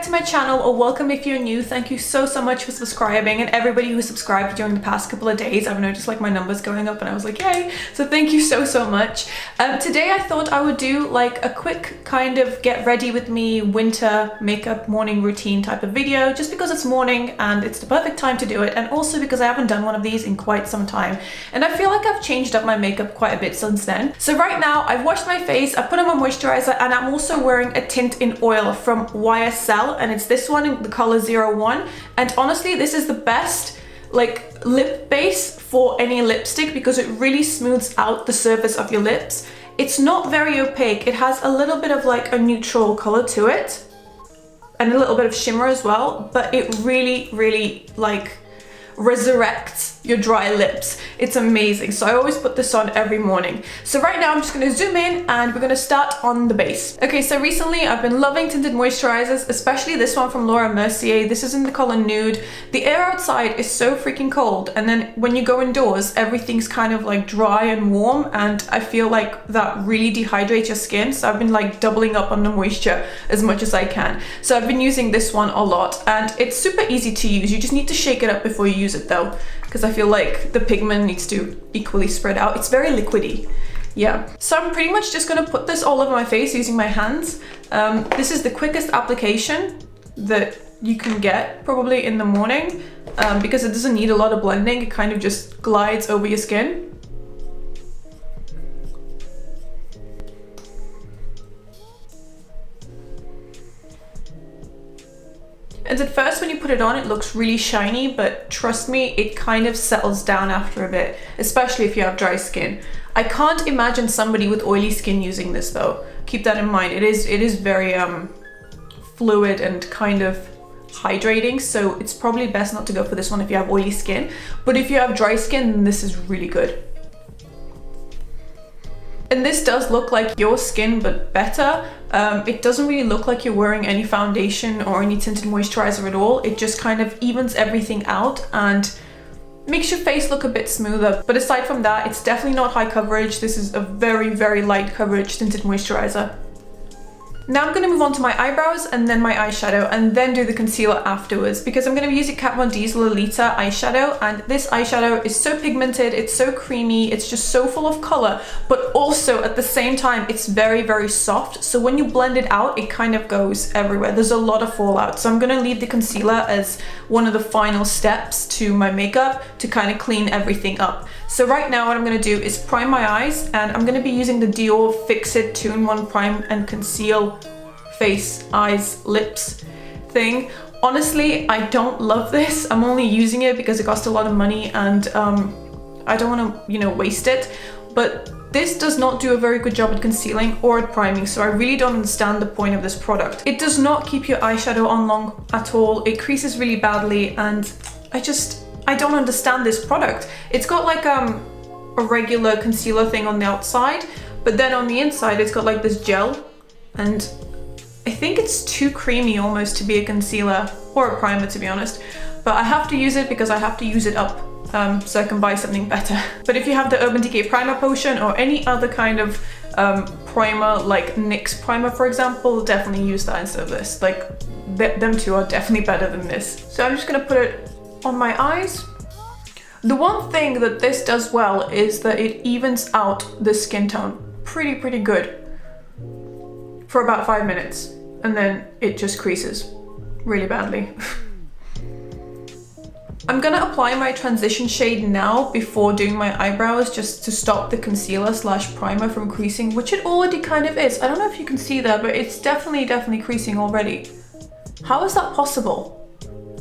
to my channel, or welcome if you're new. Thank you so much for subscribing, and everybody who subscribed during the past couple of days. I've noticed like my numbers going up and I was like, yay. So thank you so much. Today I thought I would do like a quick kind of get ready with me winter makeup morning routine type of video, just because it's morning and it's the perfect time to do it, and also because I haven't done one of these in quite some time and I feel like I've changed up my makeup quite a bit since then. So right now I've washed my face, I put on my moisturizer, and I'm also wearing a tint in oil from YSL, and it's this one in the color 01. And honestly, this is the best like lip base for any lipstick because it really smooths out the surface of your lips. It's not very opaque. It has a little bit of like a neutral color to it and a little bit of shimmer as well, but it really like resurrects your dry lips. It's amazing. So I always put this on every morning. So right now I'm just going to zoom in and we're going to start on the base. Okay, so recently I've been loving tinted moisturizers, especially this one from Laura Mercier. This is in the color Nude. The air outside is so freaking cold, and then when you go indoors everything's kind of like dry and warm, and I feel like that really dehydrates your skin. So I've been like doubling up on the moisture as much as I can. So I've been using this one a lot, and it's super easy to use. You just need to shake it up before you use it though, because I feel like the pigment needs to equally spread out. It's very liquidy. Yeah, so I'm pretty much just gonna put this all over my face using my hands. This is the quickest application that you can get probably in the morning, because it doesn't need a lot of blending. It kind of just glides over your skin. And at first when you put it on, it looks really shiny, but trust me, it kind of settles down after a bit, especially if you have dry skin. I can't imagine somebody with oily skin using this though. Keep that in mind. It is very fluid and kind of hydrating, so it's probably best not to go for this one if you have oily skin. But if you have dry skin, then this is really good. And this does look like your skin, but better. It doesn't really look like you're wearing any foundation or any tinted moisturizer at all. It just kind of evens everything out and makes your face look a bit smoother. But aside from that, it's definitely not high coverage. This is a very light coverage tinted moisturizer. Now I'm going to move on to my eyebrows and then my eyeshadow, and then do the concealer afterwards, because I'm going to be using Kat Von D's Lolita eyeshadow, and this eyeshadow is so pigmented, it's so creamy, it's just so full of color, but also at the same time it's very soft, so when you blend it out it kind of goes everywhere. There's a lot of fallout, so I'm going to leave the concealer as one of the final steps to my makeup to kind of clean everything up. So right now what I'm going to do is prime my eyes, and I'm going to be using the Dior Fix It 2-in-1 Prime and Conceal Face, Eyes, Lips thing. Honestly, I don't love this. I'm only using it because it cost a lot of money, and I don't want to, you know, waste it. But this does not do a very good job at concealing or at priming, so I really don't understand the point of this product. It does not keep your eyeshadow on long at all. It creases really badly, and I don't understand this product. It's got like a regular concealer thing on the outside, but then on the inside it's got like this gel, and I think it's too creamy almost to be a concealer or a primer, to be honest. But I have to use it because I have to use it up, so I can buy something better. But if you have the Urban Decay Primer Potion or any other kind of primer, like NYX primer for example, definitely use that instead of this. Like them two are definitely better than this. So I'm just gonna put it on my eyes. The one thing that this does well is that it evens out the skin tone pretty good for about 5 minutes, and then it just creases really badly. I'm gonna apply my transition shade now before doing my eyebrows, just to stop the concealer / primer from creasing, which it already kind of is. I don't know if you can see that, but it's definitely creasing already. How is that possible?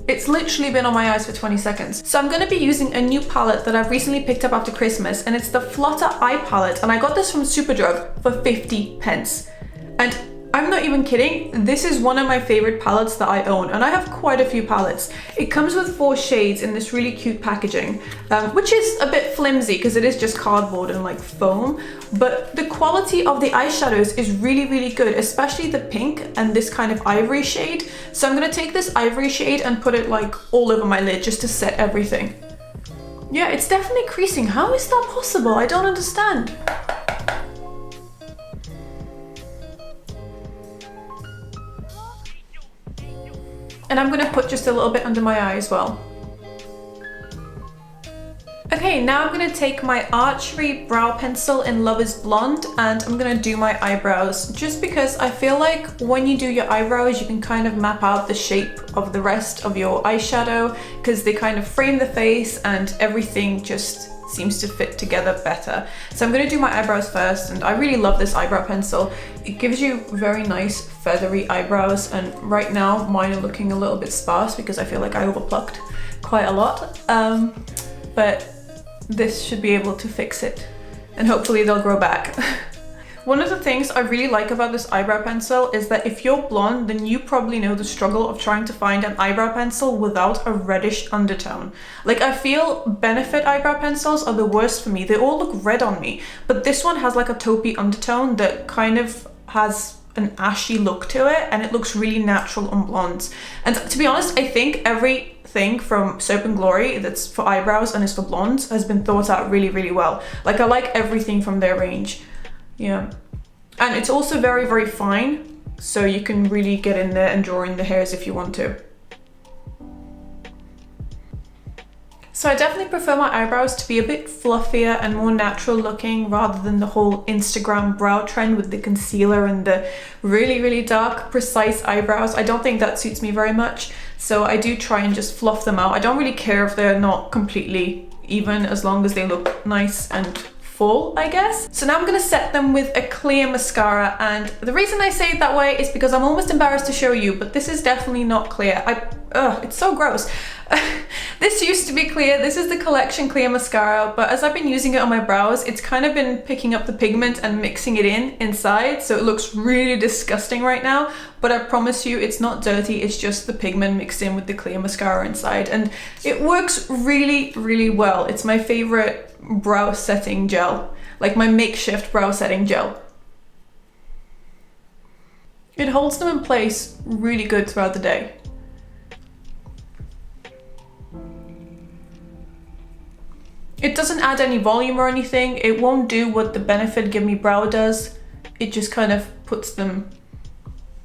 It's literally been on my eyes for 20 seconds. So I'm going to be using a new palette that I've recently picked up after Christmas, and it's the Flutter Eye palette, and I got this from Superdrug for 50 pence. And I'm not even kidding, this is one of my favorite palettes that I own, and I have quite a few palettes. It comes with 4 shades in this really cute packaging, which is a bit flimsy because it is just cardboard and like foam, but the quality of the eyeshadows is really good, especially the pink and this kind of ivory shade. So I'm gonna take this ivory shade and put it like all over my lid just to set everything. Yeah, it's definitely creasing. How is that possible? I don't understand. And I'm gonna put just a little bit under my eye as well. Okay, now I'm gonna take my Archery brow pencil in Love is Blonde and I'm gonna do my eyebrows, just because I feel like when you do your eyebrows you can kind of map out the shape of the rest of your eyeshadow, because they kind of frame the face and everything just seems to fit together better. So I'm gonna do my eyebrows first, and I really love this eyebrow pencil. It gives you very nice feathery eyebrows, and right now mine are looking a little bit sparse because I feel like I overplucked quite a lot. But this should be able to fix it, and hopefully they'll grow back. One of the things I really like about this eyebrow pencil is that if you're blonde, then you probably know the struggle of trying to find an eyebrow pencil without a reddish undertone. Like, I feel Benefit eyebrow pencils are the worst for me. They all look red on me, but this one has like a taupey undertone that kind of has an ashy look to it, and it looks really natural on blondes. And to be honest, I think everything from Soap and Glory that's for eyebrows and is for blondes has been thought out really, really well. Like, I like everything from their range. Yeah. And it's also very, very fine, so you can really get in there and draw in the hairs if you want to. So I definitely prefer my eyebrows to be a bit fluffier and more natural looking, rather than the whole Instagram brow trend with the concealer and the really, really dark, precise eyebrows. I don't think that suits me very much. So I do try and just fluff them out. I don't really care if they're not completely even, as long as they look nice and full, I guess. So now I'm gonna set them with a clear mascara, and the reason I say it that way is because I'm almost embarrassed to show you, but this is definitely not clear. It's so gross. This used to be clear. This is the Collection Clear Mascara, but as I've been using it on my brows, it's kind of been picking up the pigment and mixing it inside, so it looks really disgusting right now, but I promise you it's not dirty, it's just the pigment mixed in with the clear mascara inside, and it works really, really well. It's my favorite brow setting gel, like my makeshift brow setting gel. It holds them in place really good throughout the day. It doesn't add any volume or anything. It won't do what the Benefit Give Me Brow does. It just kind of puts them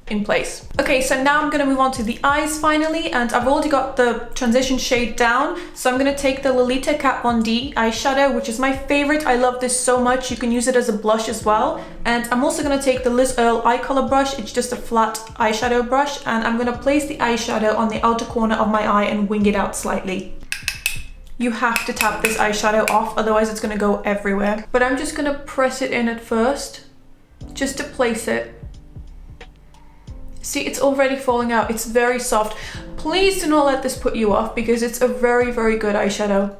in place. Okay, so now I'm gonna move on to the eyes finally, and I've already got the transition shade down. So I'm gonna take the Lolita Kat Von D eyeshadow, which is my favorite. I love this so much. You can use it as a blush as well. And I'm also gonna take the Liz Earle eye color brush. It's just a flat eyeshadow brush, and I'm gonna place the eyeshadow on the outer corner of my eye and wing it out slightly. You have to tap this eyeshadow off, otherwise it's gonna go everywhere. But I'm just gonna press it in at first, just to place it. See, it's already falling out. It's very soft. Please do not let this put you off, because it's a very, very good eyeshadow.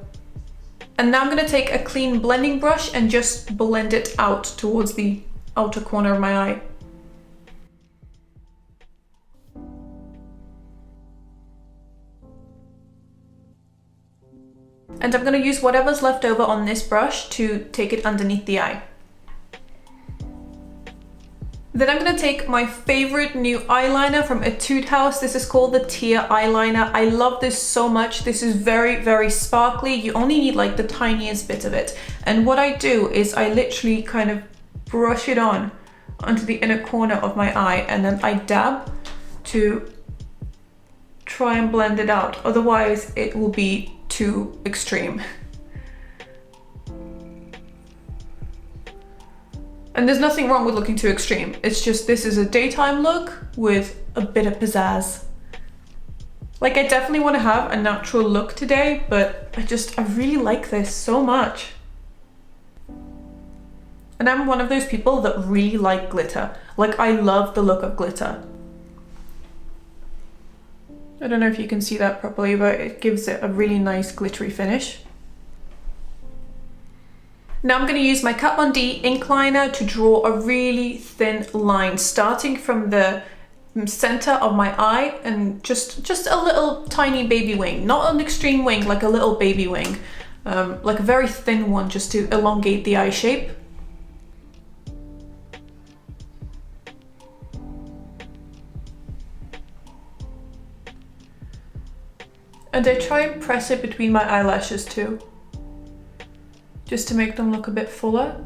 And now I'm gonna take a clean blending brush and just blend it out towards the outer corner of my eye. And I'm gonna use whatever's left over on this brush to take it underneath the eye. Then I'm gonna take my favorite new eyeliner from Etude House. This is called the Tear Eyeliner. I love this so much. This is very, very sparkly. You only need like the tiniest bit of it. And what I do is I literally kind of brush it on onto the inner corner of my eye, and then I dab to try and blend it out. Otherwise it will be too extreme. And there's nothing wrong with looking too extreme. It's just, this is a daytime look with a bit of pizzazz. Like, I definitely want to have a natural look today, but I really like this so much. And I'm one of those people that really like glitter. Like, I love the look of glitter. I don't know if you can see that properly, but it gives it a really nice glittery finish. Now I'm going to use my Kat Von D ink liner to draw a really thin line, starting from the center of my eye, and just a little tiny baby wing, not an extreme wing, like a little baby wing, like a very thin one, just to elongate the eye shape. And I try and press it between my eyelashes too, just to make them look a bit fuller.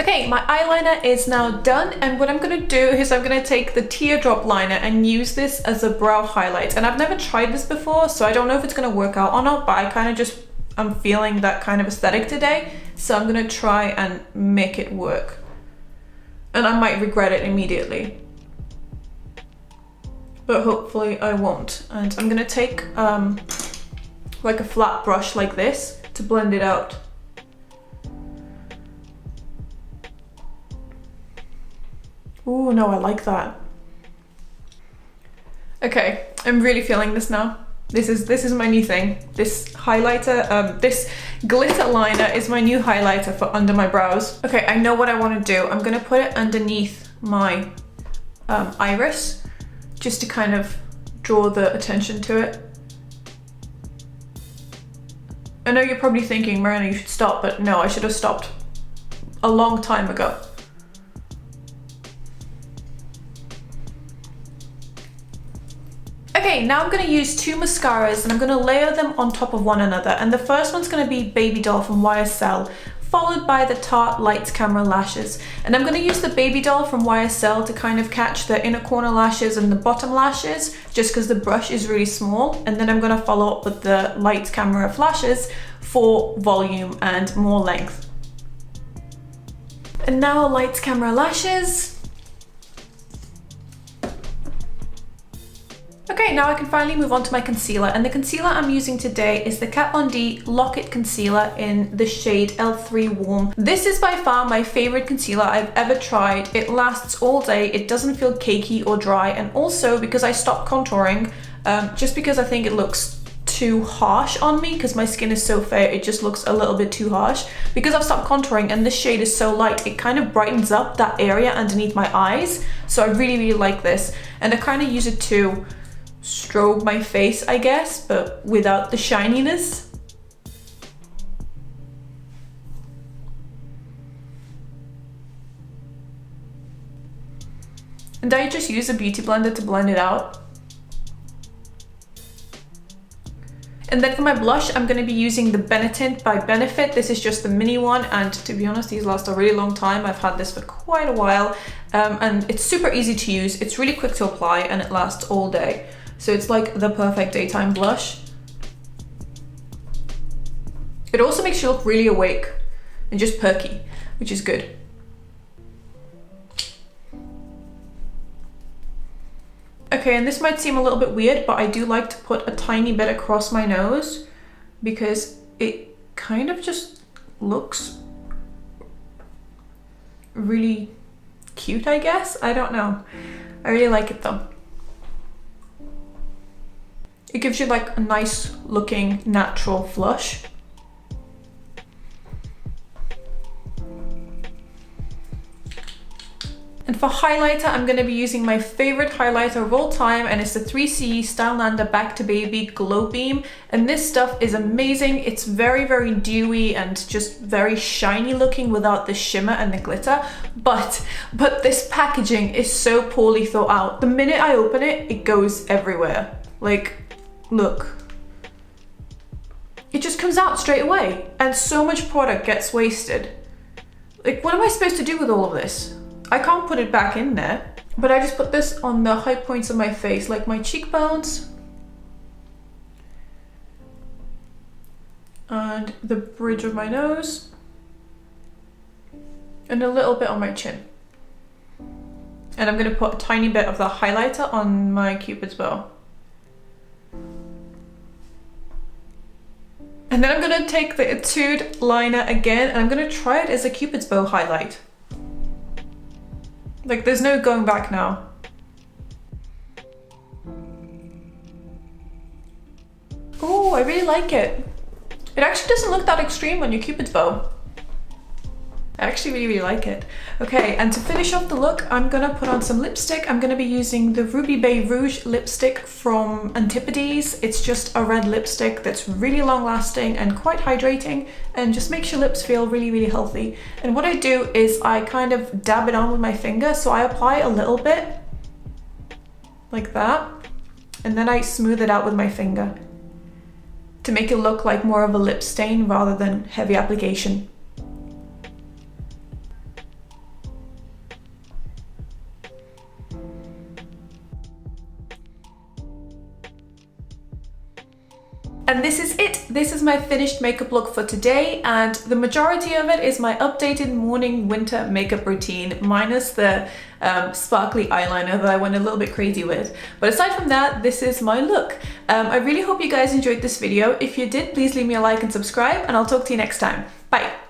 Okay, Okay, my eyeliner is now done, and what I'm gonna do is I'm gonna take the teardrop liner and use this as a brow highlight. And I've never tried this before, so I don't know if it's gonna work out or not, but I kind of just, I'm feeling that kind of aesthetic today, so I'm gonna try and make it work. And I might regret it immediately, but hopefully I won't. And I'm gonna take like a flat brush like this to blend it out. Ooh, no, I like that. Okay, I'm really feeling this now. This is my new thing. This highlighter, this glitter liner is my new highlighter for under my brows. Okay, I know what I want to do. I'm gonna put it underneath my iris, just to kind of draw the attention to it. I know you're probably thinking, Marianna, you should stop, but no, I should have stopped a long time ago. Okay, now I'm going to use two mascaras and I'm going to layer them on top of one another. And the first one's going to be Baby Doll from YSL, followed by the Tarte Lights Camera Lashes. And I'm going to use the Baby Doll from YSL to kind of catch the inner corner lashes and the bottom lashes, just because the brush is really small. And then I'm going to follow up with the Lights Camera Flashes for volume and more length. And now Lights Camera Lashes. Okay, now I can finally move on to my concealer, and the concealer I'm using today is the Kat Von D Lock-It Concealer in the shade L3 Warm. This is by far my favorite concealer I've ever tried. It lasts all day, it doesn't feel cakey or dry, and also because I stopped contouring, just because I think it looks too harsh on me because my skin is so fair, it just looks a little bit too harsh. Because I've stopped contouring and this shade is so light, it kind of brightens up that area underneath my eyes. So I really like this, and I kind of use it to strobe my face, I guess, but without the shininess. And I just use a beauty blender to blend it out. And then for my blush, I'm going to be using the Benetint by Benefit. This is just the mini one, and to be honest, these last a really long time. I've had this for quite a while, and it's super easy to use. It's really quick to apply and it lasts all day. So it's like the perfect daytime blush. It also makes you look really awake and just perky, which is good. Okay, and this might seem a little bit weird, but I do like to put a tiny bit across my nose because it kind of just looks really cute, I guess. I don't know. I really like it though. It gives you like a nice looking natural flush. And for highlighter, I'm going to be using my favorite highlighter of all time, and it's the 3CE Stylenanda Back to Baby Glow Beam. And this stuff is amazing. It's very dewy and just very shiny looking without the shimmer and the glitter. But this packaging is so poorly thought out. The minute I open it, it goes everywhere. Like, look. It just comes out straight away, and so much product gets wasted. Like, what am I supposed to do with all of this? I can't put it back in there, but I just put this on the high points of my face, like my cheekbones and the bridge of my nose and a little bit on my chin. And I'm going to put a tiny bit of the highlighter on my Cupid's bow. And then I'm going to take the Etude liner again, and I'm going to try it as a Cupid's bow highlight. Like, there's no going back now. Oh, I really like it. It actually doesn't look that extreme on your Cupid's bow. I actually really like it. Okay, and to finish off the look, I'm gonna put on some lipstick. I'm gonna be using the Ruby Bay Rouge lipstick from Antipodes. It's just a red lipstick that's really long lasting and quite hydrating and just makes your lips feel really healthy. And what I do is I kind of dab it on with my finger. So I apply a little bit like that, and then I smooth it out with my finger to make it look like more of a lip stain rather than heavy application. And this is it. This is my finished makeup look for today, and the majority of it is my updated morning winter makeup routine, minus the sparkly eyeliner that I went a little bit crazy with. But aside from that, this is my look. I really hope you guys enjoyed this video. If you did, please leave me a like and subscribe, and I'll talk to you next time. Bye.